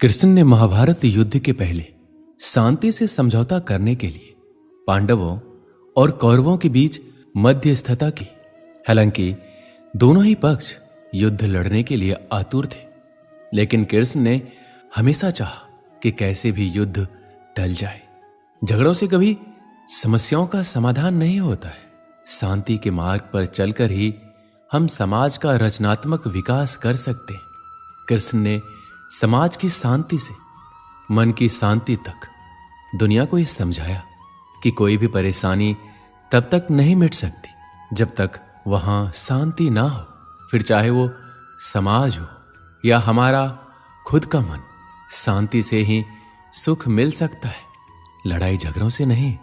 कृष्ण ने महाभारत युद्ध के पहले शांति से समझौता करने के लिए पांडवों और कौरवों के बीच मध्यस्थता की। हालांकि दोनों ही पक्ष युद्ध लड़ने के लिए आतुर थे, लेकिन कृष्ण ने हमेशा चाहा कि कैसे भी युद्ध टल जाए। झगड़ों से कभी समस्याओं का समाधान नहीं होता है। शांति के मार्ग पर चलकर ही हम समाज का रचनात्मक विकास कर सकते हैं। कृष्ण ने समाज की शांति से मन की शांति तक दुनिया को यह समझाया कि कोई भी परेशानी तब तक नहीं मिट सकती जब तक वहां शांति ना हो। फिर चाहे वो समाज हो या हमारा खुद का मन, शांति से ही सुख मिल सकता है, लड़ाई झगड़ों से नहीं।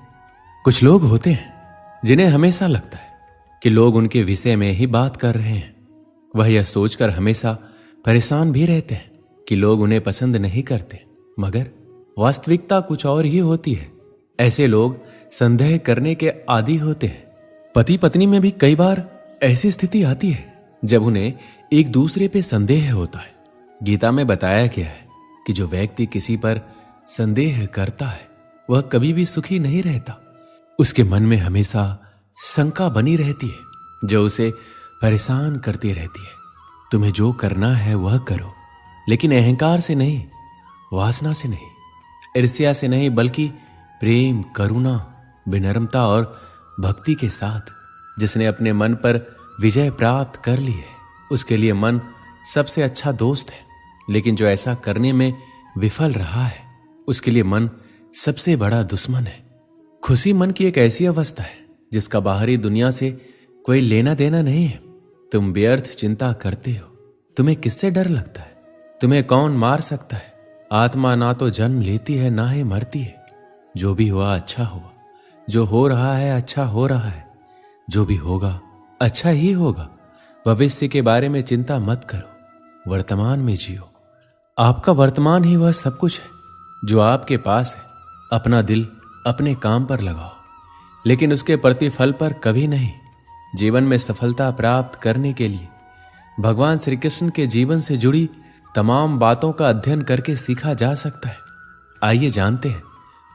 कुछ लोग होते हैं जिन्हें हमेशा लगता है कि लोग उनके विषय में ही बात कर रहे हैं। वह यह सोचकर हमेशा परेशान भी रहते हैं कि लोग उन्हें पसंद नहीं करते, मगर वास्तविकता कुछ और ही होती है। ऐसे लोग संदेह करने के आदी होते हैं। पति पत्नी में भी कई बार ऐसी स्थिति आती है जब उन्हें एक दूसरे पे संदेह होता है। गीता में बताया गया है कि जो व्यक्ति किसी पर संदेह करता है वह कभी भी सुखी नहीं रहता। उसके मन में हमेशा शंका बनी रहती है जो उसे परेशान करती रहती है। तुम्हें जो करना है वह करो, लेकिन अहंकार से नहीं, वासना से नहीं, ईर्ष्या से नहीं, बल्कि प्रेम, करुणा, विनम्रता और भक्ति के साथ। जिसने अपने मन पर विजय प्राप्त कर ली है उसके लिए मन सबसे अच्छा दोस्त है, लेकिन जो ऐसा करने में विफल रहा है उसके लिए मन सबसे बड़ा दुश्मन है। खुशी मन की एक ऐसी अवस्था है जिसका बाहरी दुनिया से कोई लेना देना नहीं है। तुम व्यर्थ चिंता करते हो। तुम्हें किससे डर लगता है? तुम्हें कौन मार सकता है? आत्मा ना तो जन्म लेती है ना ही मरती है। जो भी हुआ अच्छा हुआ, जो हो रहा है अच्छा हो रहा है, जो भी होगा अच्छा ही होगा। भविष्य के बारे में चिंता मत करो, वर्तमान में जियो। आपका वर्तमान ही वह सब कुछ है जो आपके पास है। अपना दिल अपने काम पर लगाओ, लेकिन उसके प्रतिफल पर कभी नहीं। जीवन में सफलता प्राप्त करने के लिए भगवान श्री कृष्ण के जीवन से जुड़ी तमाम बातों का अध्ययन करके सीखा जा सकता है। आइए जानते हैं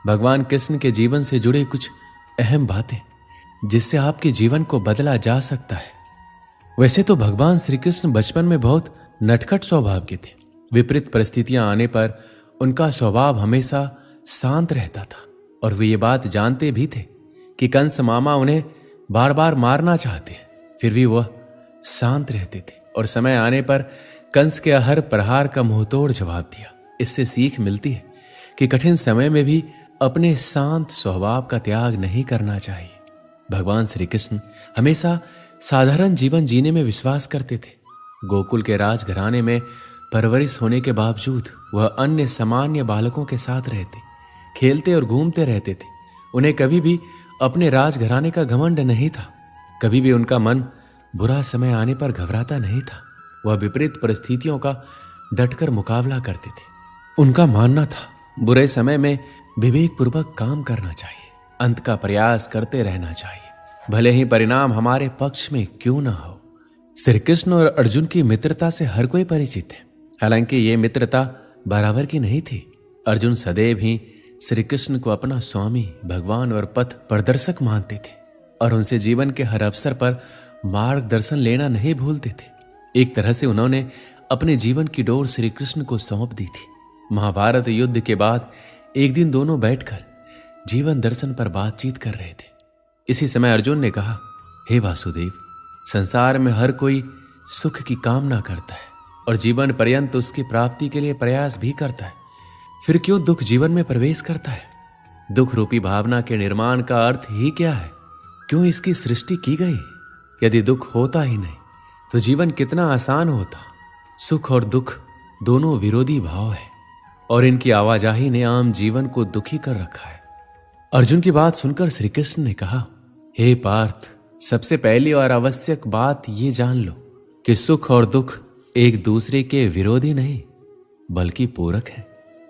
भगवान कृष्ण के जीवन से जुड़े कुछ अहम बातें जिससे आपके जीवन को बदला जा सकता है। वैसे तो भगवान श्री कृष्ण बचपन में बहुत नटखट स्वभाव के थे। विपरीत परिस्थितियां आने पर उनका स्वभाव हमेशा शांत रहता था और वे ये बात जानते भी थे कि कंस मामा उन्हें बार बार मारना चाहते हैं, फिर भी वह शांत रहते थे और समय आने पर कंस के हर प्रहार का मुंहतोड़ जवाब दिया। इससे सीख मिलती है कि कठिन समय में भी अपने शांत स्वभाव का त्याग नहीं करना चाहिए। भगवान श्री कृष्ण हमेशा साधारण जीवन जीने में विश्वास करते थे। गोकुल के राजघराने में परवरिश होने के बावजूद वह अन्य सामान्य बालकों के साथ रहते, खेलते और घूमते रहते थे। उन्हें कभी भी अपने राजघराने का घमंड नहीं था। कभी भी उनका मन बुरा समय आने पर घबराता नहीं था। वह विपरीत परिस्थितियों का डटकर मुकाबला करते थे। उनका मानना था बुरे समय में विवेकपूर्वक काम करना चाहिए, अंत का प्रयास करते रहना चाहिए, भले ही परिणाम हमारे पक्ष में क्यों ना हो। श्री कृष्ण और अर्जुन की मित्रता से हर कोई परिचित है। हालांकि ये मित्रता बराबर की नहीं थी। अर्जुन सदैव ही श्री कृष्ण को अपना स्वामी, भगवान और पथ प्रदर्शक मानते थे और उनसे जीवन के हर अवसर पर मार्गदर्शन लेना नहीं भूलते थे। एक तरह से उन्होंने अपने जीवन की डोर श्री कृष्ण को सौंप दी थी। महाभारत युद्ध के बाद एक दिन दोनों बैठकर जीवन दर्शन पर बातचीत कर रहे थे। इसी समय अर्जुन ने कहा, हे वासुदेव, संसार में हर कोई सुख की कामना करता है और जीवन पर्यंत उसकी प्राप्ति के लिए प्रयास भी करता है। फिर क्यों दुख जीवन में प्रवेश करता है? दुख रूपी भावना के निर्माण का अर्थ ही क्या है? क्यों इसकी सृष्टि की गई? यदि दुख होता ही नहीं तो जीवन कितना आसान होता। सुख और दुख दोनों विरोधी भाव है और इनकी आवाजाही ने आम जीवन को दुखी कर रखा है। अर्जुन की बात सुनकर श्री कृष्ण ने कहा, हे पार्थ, सबसे पहली और आवश्यक बात ये जान लो कि सुख और दुख एक दूसरे के विरोधी नहीं बल्कि पूरक हैं।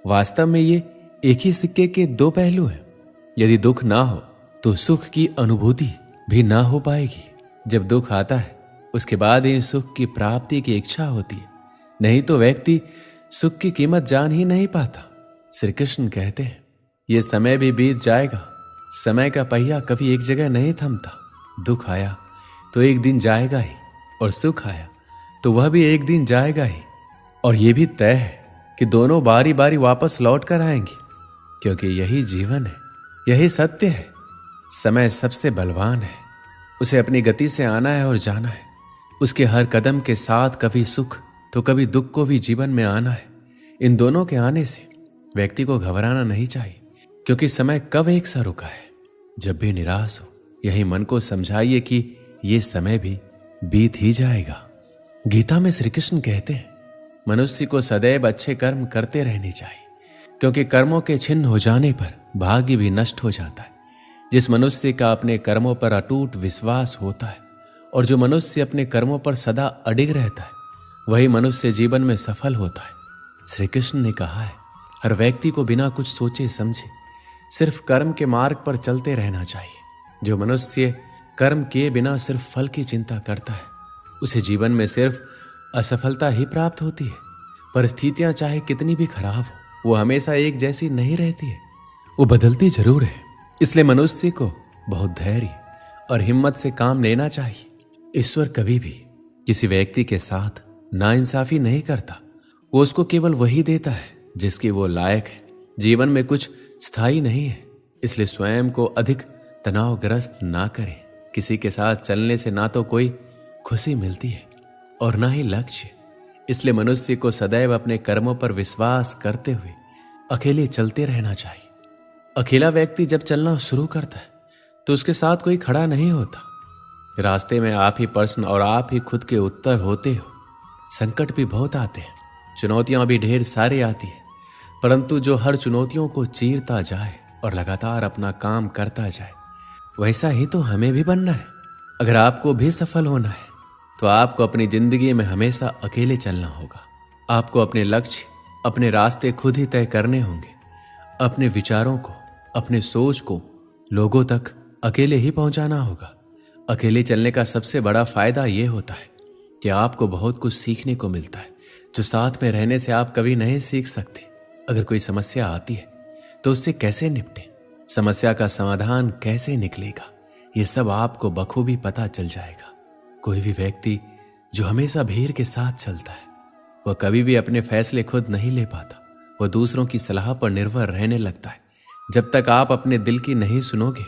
वास्तव में ये एक ही सिक्के के दो पहलू हैं। यदि दुख ना हो तो सुख की अनुभूति भी ना हो पाएगी। जब दुख आता है उसके बाद ही सुख की प्राप्ति की इच्छा होती है। नहीं तो व्यक्ति सुख की कीमत जान ही नहीं पाता। श्री कृष्ण कहते हैं, ये समय भी बीत जाएगा। समय का पहिया कभी एक जगह नहीं थमता। दुख आया तो एक दिन जाएगा ही, और सुख आया तो वह भी एक दिन जाएगा ही। और यह भी तय है कि दोनों बारी बारी वापस लौट कर आएंगे, क्योंकि यही जीवन है, यही सत्य है। समय सबसे बलवान है, उसे अपनी गति से आना है और जाना है। उसके हर कदम के साथ कभी सुख तो कभी दुख को भी जीवन में आना है। इन दोनों के आने से व्यक्ति को घबराना नहीं चाहिए, क्योंकि समय कब एक सा रुका है। जब भी निराश हो, यही मन को समझाइए कि ये समय भी बीत ही जाएगा। गीता में श्री कृष्ण कहते हैं, मनुष्य को सदैव अच्छे कर्म करते रहने चाहिए, क्योंकि कर्मों के छिन्न हो जाने पर भाग्य भी नष्ट हो जाता है। जिस मनुष्य का अपने कर्मों पर अटूट विश्वास होता है और जो मनुष्य अपने कर्मों पर सदा अडिग रहता है, वही मनुष्य जीवन में सफल होता है। श्री कृष्ण ने कहा है, हर व्यक्ति को बिना कुछ सोचे समझे सिर्फ कर्म के मार्ग पर चलते रहना चाहिए। जो मनुष्य कर्म किए बिना सिर्फ फल की चिंता करता है, उसे जीवन में सिर्फ असफलता ही प्राप्त होती है। परिस्थितियां चाहे कितनी भी खराब हो, वो हमेशा एक जैसी नहीं रहती है, वो बदलती जरूर है। इसलिए मनुष्य को बहुत धैर्य और हिम्मत से काम लेना चाहिए। ईश्वर कभी भी किसी व्यक्ति के साथ नाइंसाफी नहीं करता। वो उसको केवल वही देता है जिसकी वो लायक है। जीवन में कुछ स्थायी नहीं है, इसलिए स्वयं को अधिक तनावग्रस्त ना करें। किसी के साथ चलने से ना तो कोई खुशी मिलती है और ना ही लक्ष्य। इसलिए मनुष्य को सदैव अपने कर्मों पर विश्वास करते हुए अकेले चलते रहना चाहिए। अकेला व्यक्ति जब चलना शुरू करता है तो उसके साथ कोई खड़ा नहीं होता। रास्ते में आप ही प्रश्न और आप ही खुद के उत्तर होते हो। संकट भी बहुत आते हैं, चुनौतियां भी ढेर सारी आती है, परंतु जो हर चुनौतियों को चीरता जाए और लगातार अपना काम करता जाए, वैसा ही तो हमें भी बनना है। अगर आपको भी सफल होना है तो आपको अपनी जिंदगी में हमेशा अकेले चलना होगा। आपको अपने लक्ष्य, अपने रास्ते खुद ही तय करने होंगे। अपने विचारों को, अपने सोच को लोगों तक अकेले ही पहुंचाना होगा। अकेले चलने का सबसे बड़ा फायदा यह होता है कि आपको बहुत कुछ सीखने को मिलता है, जो साथ में रहने से आप कभी नहीं सीख सकते। अगर कोई समस्या आती है तो उससे कैसे निपटें, समस्या का समाधान कैसे निकलेगा, ये सब आपको बखूबी पता चल जाएगा। कोई भी व्यक्ति जो हमेशा भीड़ के साथ चलता है, वह कभी भी अपने फैसले खुद नहीं ले पाता। वह दूसरों की सलाह पर निर्भर रहने लगता है। जब तक आप अपने दिल की नहीं सुनोगे,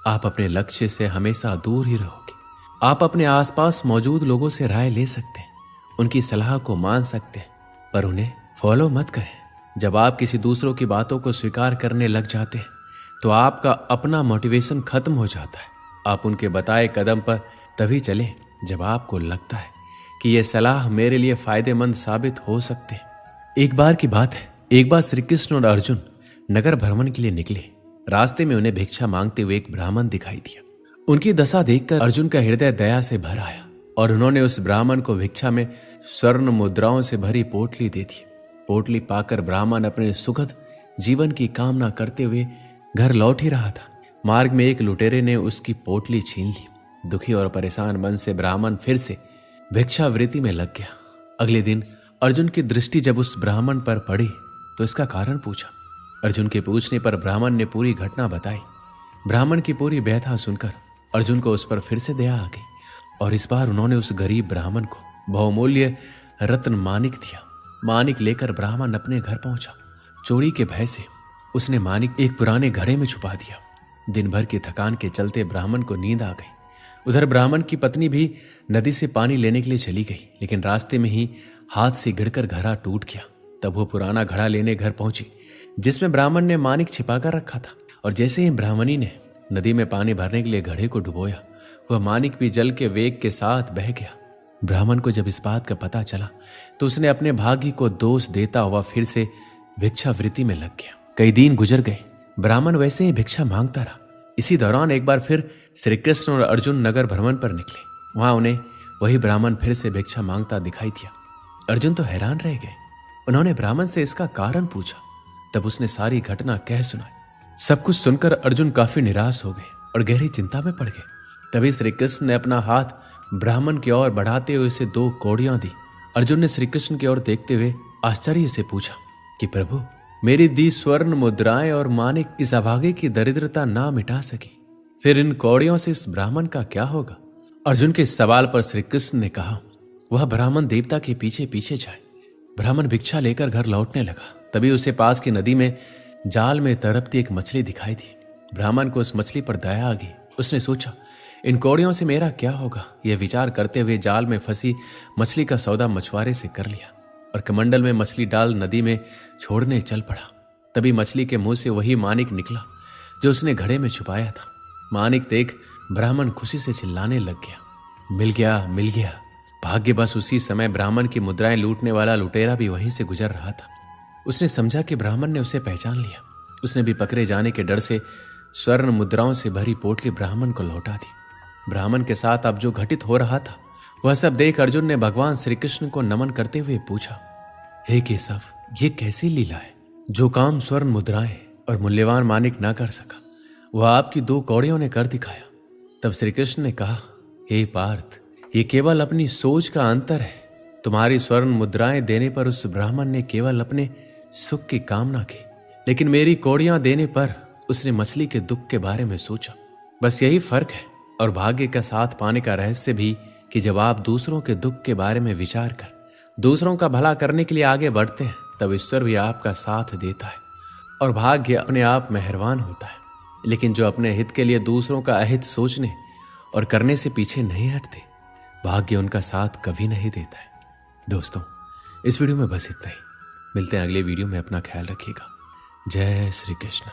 आप अपने लक्ष्य से हमेशा दूर ही रहोगे। आप अपने आसपास मौजूद लोगों से राय ले सकते हैं, उनकी सलाह को मान सकते हैं, पर उन्हें फॉलो मत करें। जब आप किसी दूसरों की बातों को स्वीकार करने लग जाते हैं तो आपका अपना मोटिवेशन खत्म हो जाता है। आप उनके बताए कदम पर तभी चलें जब आपको लगता है कि यह सलाह मेरे लिए फायदेमंद साबित हो सकते हैं। एक बार की बात है, एक बार श्री कृष्ण और अर्जुन नगर भ्रमण के लिए निकले। रास्ते में उन्हें भिक्षा मांगते हुए एक ब्राह्मण दिखाई दिया। उनकी दशा देखकर अर्जुन का हृदय दया से भर आया और उन्होंने उस ब्राह्मण को भिक्षा में स्वर्ण मुद्राओं से भरी पोटली दे दी। पोटली पाकर ब्राह्मण अपने सुखद जीवन की कामना करते हुए घर लौट ही रहा था। मार्ग में एक लुटेरे ने उसकी पोटली छीन ली। दुखी और परेशान मन से ब्राह्मण फिर से भिक्षावृत्ति में लग गया। अगले दिन अर्जुन की दृष्टि जब उस ब्राह्मण पर पड़ी तो इसका कारण पूछा। अर्जुन के पूछने पर ब्राह्मण ने पूरी घटना बताई। ब्राह्मण की पूरी व्यथा सुनकर अर्जुन को उस पर फिर से दया आ गई और इस बार उन्होंने उस गरीब ब्राह्मण को बहुमूल्य रत्न मानिक दिया। मानिक लेकर ब्राह्मण अपने घर पहुंचा। चोरी के भय से उसने मानिक एक पुराने घड़े में छुपा दिया। दिन भर की थकान के चलते ब्राह्मण को नींद आ गई। उधर ब्राह्मण की पत्नी भी नदी से पानी लेने के लिए चली गई, लेकिन रास्ते में ही हाथ से गिरकर घड़ा टूट गया। तब वो पुराना घड़ा लेने घर पहुंची जिसमें ब्राह्मण ने मानिक छिपाकर रखा था, और जैसे ही ब्राह्मणी ने नदी में पानी भरने के लिए घड़े को डुबोया, वह मानिक भी जल के वेग के साथ बह गया। ब्राह्मण को जब इस बात का पता चला तो उसने अपने भाग्य को दोष देता हुआ फिर से भिक्षावृत्ति में लग गया। कई दिन गुजर गए, ब्राह्मण वैसे ही भिक्षा मांगता रहा। इसी दौरान एक बार फिर श्री कृष्ण और अर्जुन नगर भ्रमण पर निकले। वहां उन्हें वही ब्राह्मण फिर से भिक्षा मांगता दिखाई दिया। अर्जुन तो हैरान रह गए। उन्होंने ब्राह्मण से इसका कारण पूछा। तब उसने सारी घटना कह सुनाई। सब कुछ सुनकर अर्जुन काफी निराश हो गए और गहरी चिंता में पड़ गए। तभी श्री कृष्ण ने अपना हाथ ब्राह्मण की ओर बढ़ाते हुए उसे 2 कौड़ियां दी। अर्जुन ने श्री कृष्ण की ओर देखते हुए आश्चर्य से पूछा कि प्रभु, मेरी दी स्वर्ण मुद्राएं और मानिक इस अभागे की दरिद्रता ना मिटा सकी, फिर इन कौड़ियों से इस ब्राह्मण का क्या होगा? अर्जुन के सवाल पर श्री कृष्ण ने कहा, वह ब्राह्मण देवता के पीछे पीछे जाए। ब्राह्मण भिक्षा लेकर घर लौटने लगा। तभी उसे पास की नदी में जाल में तड़पती एक मछली दिखाई दी। ब्राह्मण को उस मछली पर दया आ गई। उसने सोचा, इन कौड़ियों से मेरा क्या होगा? यह विचार करते हुए जाल में फंसी मछली का सौदा मछुआरे से कर लिया और कमंडल में मछली डाल नदी में छोड़ने चल पड़ा। तभी मछली के मुंह से वही मानिक निकला जो उसने घड़े में छुपाया था। मानिक देख ब्राह्मण खुशी से चिल्लाने लग गया, मिल गया, मिल गया। भाग्य बस उसी समय ब्राह्मण की मुद्राएं लूटने वाला लुटेरा भी वहीं से गुजर रहा था। उसने समझा कि ब्राह्मण ने उसे पहचान लिया। उसने भी पकड़े जाने के डर से स्वर्ण मुद्राओं से भरी पोटली ब्राह्मण को लौटा दी। ब्राह्मण के साथ अब जो घटित हो रहा था वह सब देख अर्जुन ने भगवान श्री कृष्ण को नमन करते हुए पूछा, हे केशव, ये कैसी लीला है? जो काम स्वर्ण मुद्राएं और मूल्यवान मानिक ना कर सका वह आपकी 2 कौड़ियों ने कर दिखाया। तब श्री कृष्ण ने कहा, हे पार्थ, ये केवल अपनी सोच का अंतर है। तुम्हारी स्वर्ण मुद्राएं देने पर उस ब्राह्मण ने केवल अपने सुख की कामना की, लेकिन मेरी कौड़ियां देने पर उसने मछली के दुख के बारे में सोचा। बस यही फर्क है। और भाग्य का साथ पाने का रहस्य भी कि जब आप दूसरों के दुख के बारे में विचार कर दूसरों का भला करने के लिए आगे बढ़ते हैं तब ईश्वर भी आपका साथ देता है और भाग्य अपने आप मेहरबान होता है। लेकिन जो अपने हित के लिए दूसरों का अहित सोचने और करने से पीछे नहीं हटते, भाग्य उनका साथ कभी नहीं देता है। दोस्तों, इस वीडियो में बस इतना ही। मिलते हैं अगले वीडियो में। अपना ख्याल रखिएगा। जय श्री कृष्ण।